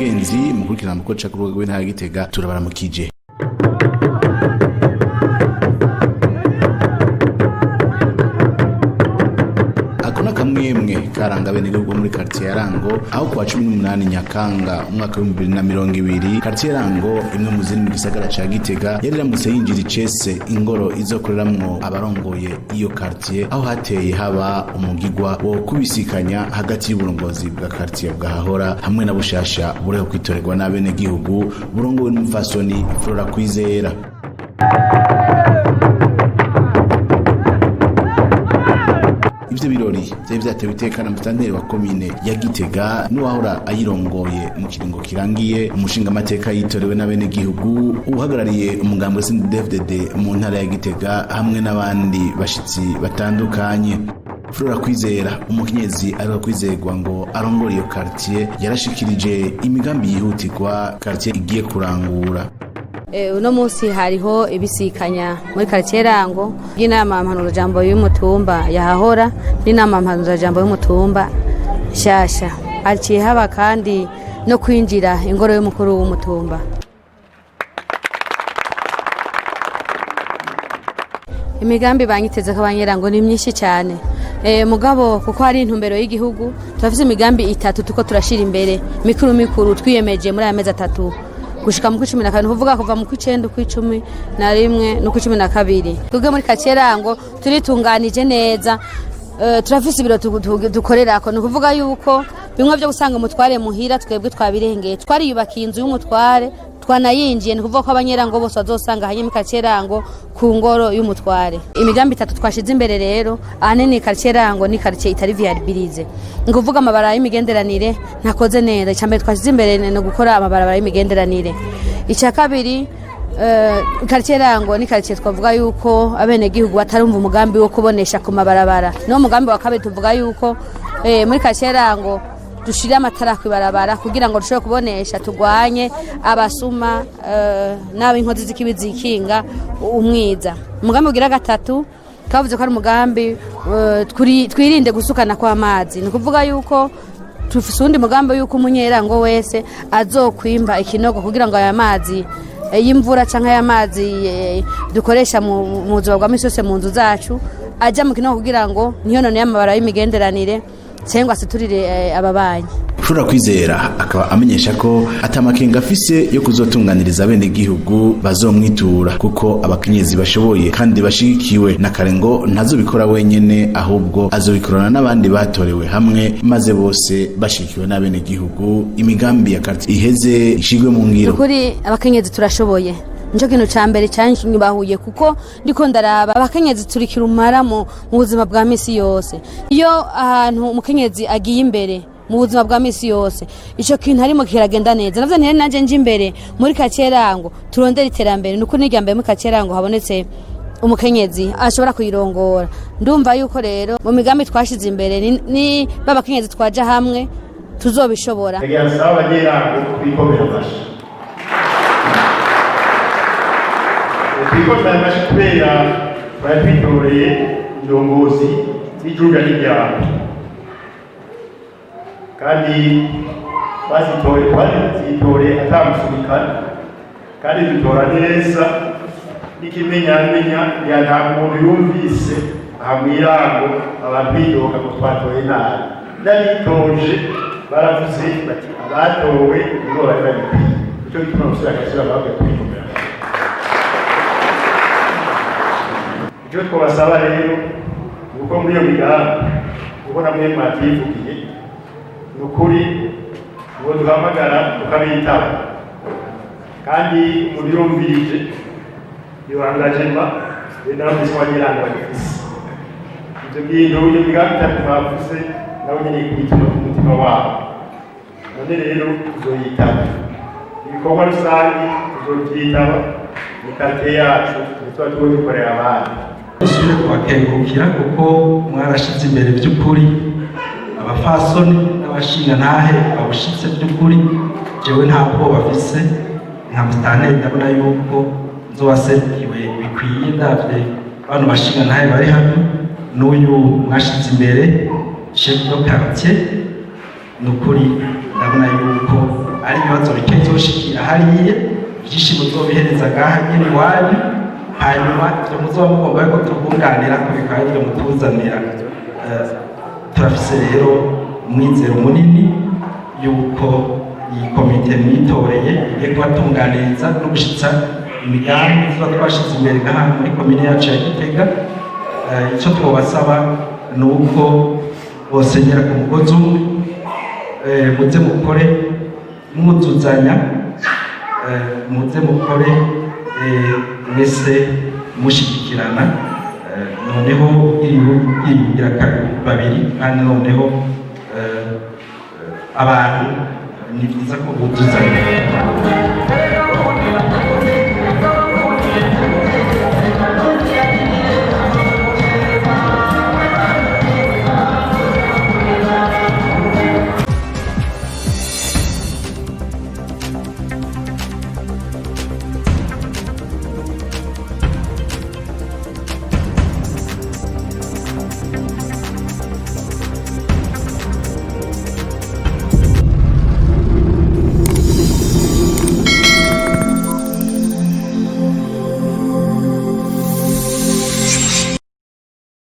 Buyenzi mukurikirana ko ca kurugo w'intara ya Gitega turabaramukije. Kamwemwe karanga bene gihugu muri quartier Rango aho kwa 18 Nyakanga umwaka wa 2020 quartier Rango imwe mu zindi mu gisagara ca Gitega yari ramutse yinjira icese ingoro izokoreramwo abarongoye iyo quartier aho hateye haba umugigwa wo kubisikanya hagati y'uburongozi bwa quartier bwahahora hamwe na bushasha bureho kwitorerwa na bene gihugu burongowe n'umufasoni Flora Kwizera. Ivyo birori vyari vyatewe iteka na mutanteri wa komine ya Gitega n'uwahora ayirongoye mu kiringo kirangiye umushinga amateka yitorewe na bene gihugu uhagarariye umugambwe CNDD-FDD mu ntara ya Gitega hamwe n'abandi bashitsi batandukanye. Flora Kwizera umukenyezi ariho kwizerwa ngo arongore iyo quartier yarashikirije imigambi yihutirwa quartier igiye kurangura. Uno munsi hariho ibisikanya muri quartier Rango y'inama mpanuro jambo y'umutumba yahahora n'inama mpanuro jambo y'umutumba shasha aciye haba kandi no kwinjira ingoro y'umukuru w'umutumba. Imigambi banyiteze ko abanyerango ni myinshi cyane mugabo kuko hari intumbero y'igihugu turafise imigambi itatu tuko turashira imbere mikuru twiyemeje muri amezi 3 gushika mu 12 kuvuga kuva mu 9 ku 11 no ku 12 twebwe muri quartier Rango turitunganije neza turafise ibiro dukorerako no kuvuga yuko bimwe byo gusanga umutware muhira twebwe twabirengeye twariyubakiye inzu y'umutware twanayinjiye no kuvuga ko abanyerango bose bazosanga hanye mu quartier Rango ku ngoro y'umutware. Imigambi 3 twashize imbere rero ahanini quartier Rango ni quartier itari viabilize nguvuga amabara y'imigenderanire ntakoze neza cyambere twashize imbere no gukora amabara y'imigenderanire. Icya kabiri quartier Rango ni quartier twavuga yuko abene gihugu batarumva umugambi wo kubonesha ku mabarabara no mugambi wa kabiri tuvuga yuko muri quartier Rango dushire amatara kwibarabara kugira ngo dushobore kubonesha tugwanye abasuma n'abinkozi zikibizikinga umwiza. Umugambi ugira 3 kavuze ko ari umugambi twirinde gusukana kwa amazi ni kuvuga yuko tufise undi mugambi yuko umunyerango wese azokwimba ikinogo kugira ngo aya mazi y'imvura canke aya mazi dukoresha mu buzima bwa misose mu nzu zacu aja mu kinogo kugira ngo niyo none y'amabara y'imigenderanire cyangwa se turire ababanyi. Flora Kwizera akaba amenyesha ko atamakenga afise yo kuzotunganiriza bene gihugu bazomwitura kuko abakenyezi bashoboye kandi bashigikiwe na karengo ntazobikora wenyene ahubwo azobikorana n'abandi batorewe hamwe maze bose bashigikiwe na bene gihugu imigambi ya quartier iheze ishigwe mu ngiro. Kuri abakenyezi turashoboye Njo kintu ca mbere cyanyu bahuye kuko ndiko ndaraba abakenyezi turikira umara mu buzima bwa misi yose. Iyo ahantu umukenyezi agiye imbere mu buzima bwa misi yose ico kintu harimo kiragenda neza. Navyo ntene nanje nje imbere muri quartier Rango turondera iterambere nuko nirya mbere muri quartier Rango habonetse umukenyezi ashobora kuyirongora. Ndumva yuko rero mu migambi twashize imbere ni babakenyezi twaje hamwe tuzobishobora. Yagasaba bagera kubikomera bashi. Kwikota amashi kubera babitoreye indongozi n'ijuga n'ijyamo kandi bazitore atamusunikana kandi dutora neza n'ikimenyamenya ya nta muntu yumvise aha mw'irango abantu bidoga ngo twatoye nabi n'abitoje baravuze bati abatowe nibo bari babikwiye icyo gituma gusura agasura bavuga kwikomera. Icyo twabasaba rero uko muri iyo migambi ubona mwe mwativugiye ni ukuri ngo duhamagara tukabitaho kandi umuntu yumvirije iyo angajema n'abandi twagirana bagifise ibyo bintu iyo migambi itatu bavuze nabo nyine kubitima ku mutima wabo. None rero tuzoyitaba ibikorwa rusange tuzobyitaba mu quartier yacu tuba tubikorera abandi. Usubire kubakengurukira kuko mwarashize imbere by'ukuri abafasoni n'abashinga ntahe babushitse by'ukuri jewe nta bwoba bafise nka mustanteri ndabona yuko nzobaserukiwe bikwiye ndavye abantu bashinga ntahe bari hano n'uyu mwashize imbere chef de quartier nukuri ndabona yuko ari ibibazo bike bizoshikira hariya ibyishimo tuzobihereza ngaha nyine iwanyu hanyuma ibyo muzoba mugomba yuko tubunganira ko bikaba ibyo mutuzanira. Turafise rero umwizero munini yuko iyi komite mwitoreye igiye kubatunganiriza no gushitsa imigambi tuba twashize imbere ngaha muri komine yacu ya Gitega. Icyo twabasaba ni uko bosenyera ku mugozi umwe, muze mukore mwuzuzanya, muze mukore mwese mushigikirana, noneho iyugira babiri kandi noneho abantu ni byiza ko buzuzanya.